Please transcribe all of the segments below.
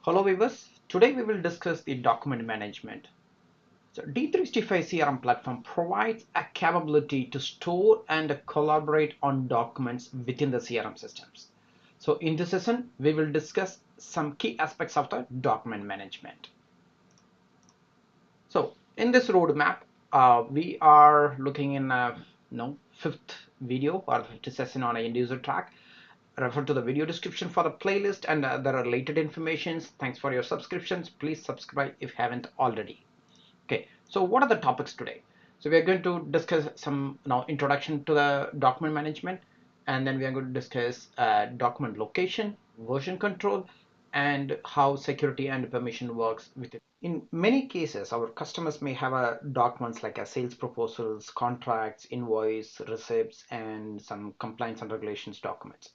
Hello viewers, today we will discuss the document management. So D365 CRM platform provides a capability to store and collaborate on documents within the CRM systems. So in this session, we will discuss some key aspects of the document management. So in this roadmap, we are looking in a fifth video or fifth session on a end user track. Refer to the video description for the playlist and the related informations. Thanks for your subscriptions. Please subscribe if you haven't already. Okay, so what are the topics today? So we are going to discuss some introduction to the document management, and then we are going to discuss document location, version control, and how security and permission works with it. In many cases, our customers may have documents like a sales proposals, contracts, invoice, receipts, and some compliance and regulations documents.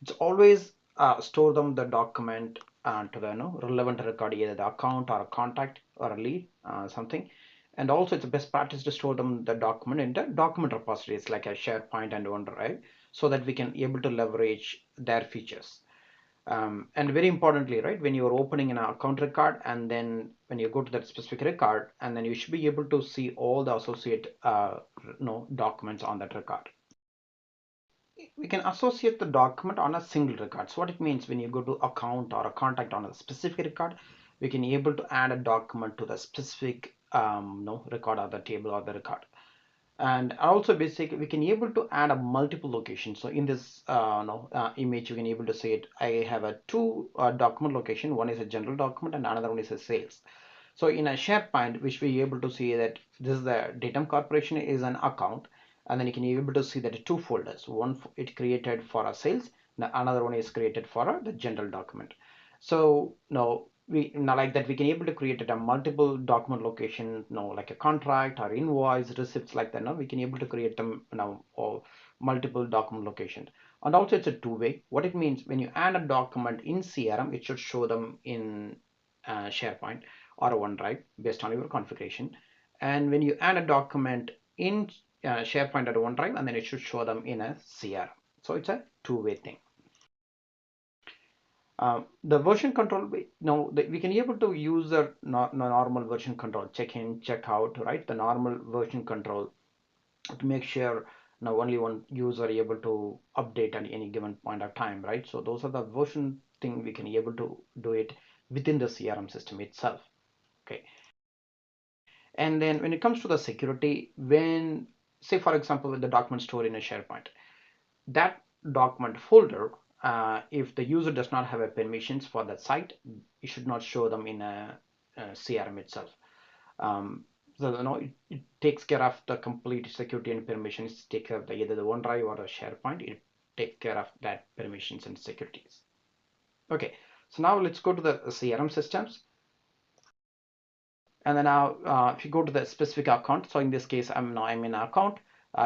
It's always store them the document to the relevant record, either the account or a contact or a lead, something. And also it's a best practice to store them the document in the document repositories like a SharePoint and OneDrive, so that we can able to leverage their features. And very importantly, right, when you're opening an account record, and then when you go to that specific record, and then you should be able to see all the associate documents on that record. We can associate the document on a single record. So what it means, when you go to account or a contact on a specific record, we can able to add a document to the specific record or the table or the record. And also basically we can able to add a multiple location. So in this image, you can able to see it. I have a two document location. One is a general document and another one is a sales. So in a SharePoint, which we able to see that this is the Datum Corporation is an account, and then you can be able to see that two folders. One it created for a sales, another one is created for the general document. So now we now like that we can able to create a multiple document location, like a contract or invoice, receipts like that. Now we can able to create them now or multiple document locations. And also it's a two-way. What it means, when you add a document in CRM, it should show them in SharePoint or a OneDrive based on your configuration. And when you add a document in SharePoint or OneDrive, and then it should show them in a CRM. So it's a two-way thing. The version control, we can be able to use the normal version control, check in, check out, right? The normal version control to make sure now only one user able to update at any given point of time, right? So those are the version thing we can be able to do it within the CRM system itself. Okay. And then when it comes to the security, when say for example with the document stored in a SharePoint, that document folder, if the user does not have a permissions for that site, you should not show them in a CRM itself. So it takes care of the complete security and permissions, take care of either the OneDrive or the SharePoint. It takes care of that permissions and securities. Okay, so now let's go to the CRM systems. And then now if you go to the specific account, so in this case I'm in an account,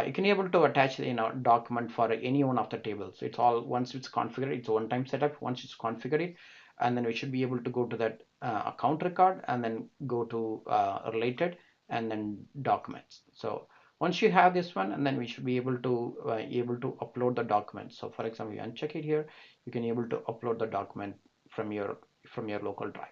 you can be able to attach document for any one of the tables. So it's all, once it's configured, it's a one-time setup. Once it's configured, and then we should be able to go to that account record and then go to related and then documents. So once you have this one, and then we should be able to upload the document. So for example, you uncheck it here, you can be able to upload the document from your local drive.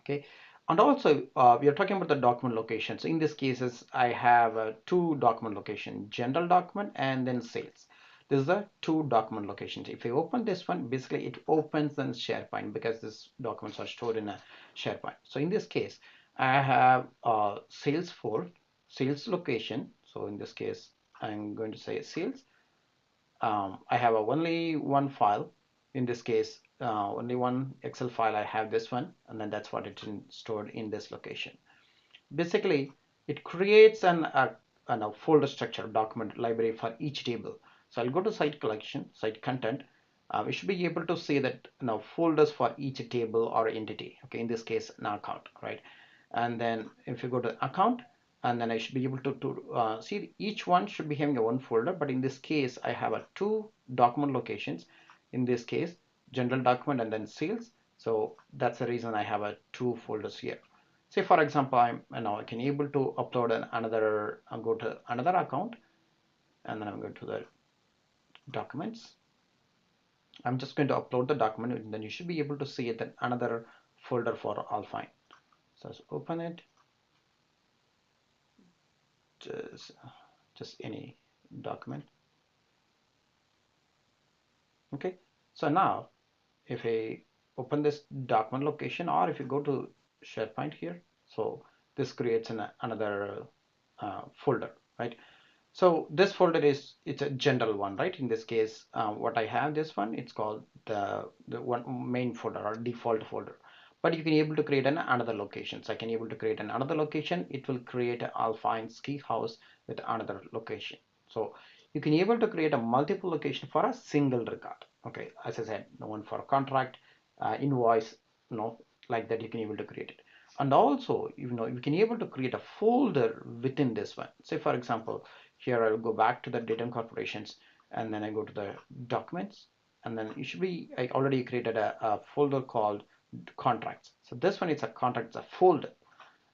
Okay. And also we are talking about the document locations. In this cases, I have two document location, general document and then sales. This is the two document locations. If you open this one, basically it opens in SharePoint because these documents are stored in a SharePoint. So in this case, I have sales for sales location. So in this case, I'm going to say sales. I have only one file. In this case, only one Excel file. I have this one, and then that's what it's stored in this location. Basically, it creates a folder structure document library for each table. So I'll go to site collection, site content. We should be able to see that now folders for each table or entity. Okay, in this case, an account, right? And then if you go to account, and then I should be able to see each one should be having a one folder, but in this case I have a two document locations. In this case, general document and then sales. So that's the reason I have a two folders here. Say for example, I can able to upload another, I'll go to another account, and then I'm going to the documents, I'm just going to upload the document, and then you should be able to see it in another folder for Alpine. So let's open it, just, just any document. Okay, so now if I open this document location, or if you go to SharePoint here, so this creates another folder, right? So this folder it's a general one, right? In this case, what I have this one, it's called the one main folder or default folder. But you can able to create another location. So I can able to create another location. It will create an Alpine ski house with another location. So you can able to create a multiple location for a single record. Okay, as I said, the one for contract, invoice, like that you can able to create it. And also, you can able to create a folder within this one. Say for example, here I'll go back to the data corporations, and then I go to the documents, and then you should be, I already created a folder called contracts. So this one is a contracts, a folder.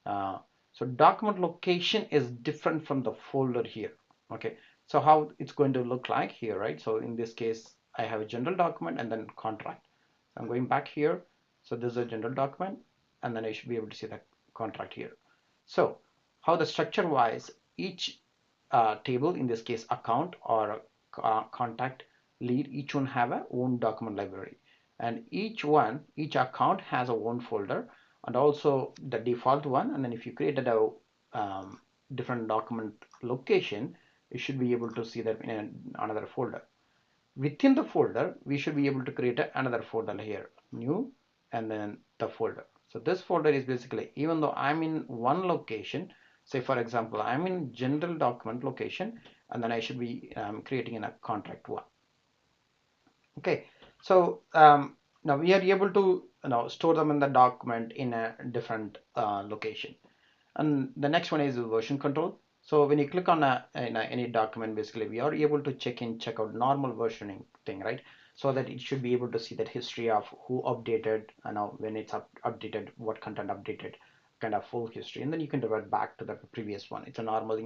uh, so document location is different from the folder here. Okay, so how it's going to look like here, right? So in this case, I have a general document and then contract. So I'm going back here. So this is a general document, and then I should be able to see the contract here. So how the structure wise, each table, in this case account or contact, lead, each one have a own document library, and each account has a own folder, and also the default one. And then if you created a different document location, you should be able to see that in another folder. Within the folder, we should be able to create another folder here, new, and then the folder. So this folder is basically, even though I'm in one location, say for example, I'm in general document location, and then I should be creating in a contract one. Okay, so now we are able to store them in the document in a different location. And the next one is version control. So when you click on any document, basically we are able to check out normal versioning thing, right? So that it should be able to see that history of who updated, when it's updated, what content updated, kind of full history, and then you can revert back to the previous one. It's a normal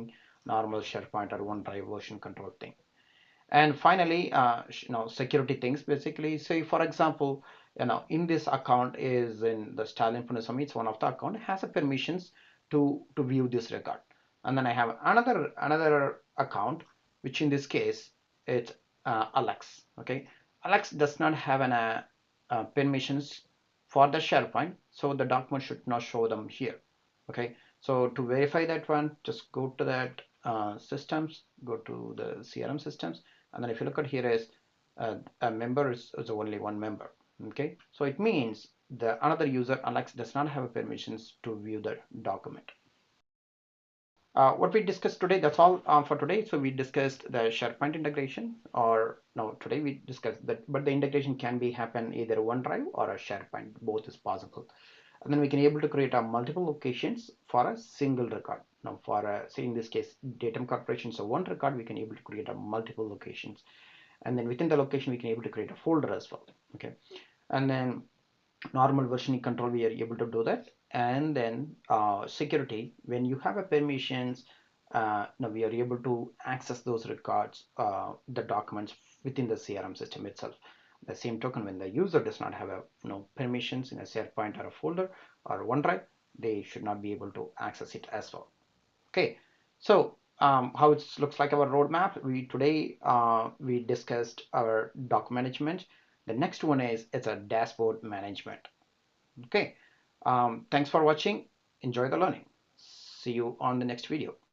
SharePoint or OneDrive version control thing. And finally, security things, basically. Say for example, in this account is in the style information, it's one of the account has a permissions to view this record. And then I have another account, which in this case it's Alex. Okay, Alex does not have an permissions for the SharePoint, so the document should not show them here. Okay, so to verify that one, just go to that systems, go to the CRM systems, and then if you look at here is a member is only one member. Okay, so it means the another user Alex does not have permissions to view the document. What we discussed today, that's all for today. So we discussed the SharePoint integration, or no, today we discussed that, but the integration can be happen either OneDrive or a SharePoint, both is possible. And then we can able to create a multiple locations for a single record. Now for say in this case, Datum Corporation, so one record, we can able to create a multiple locations. And then within the location, we can able to create a folder as well. Okay. And then normal versioning control, we are able to do that. And then security, when you have a permissions, now we are able to access those records, the documents within the CRM system itself. The same token, when the user does not have a permissions in a SharePoint or a folder or OneDrive, they should not be able to access it as well. Okay, so how it looks like our roadmap. We discussed our document management. The next one is it's a dashboard management. Okay, thanks for watching. Enjoy the learning. See you on the next video.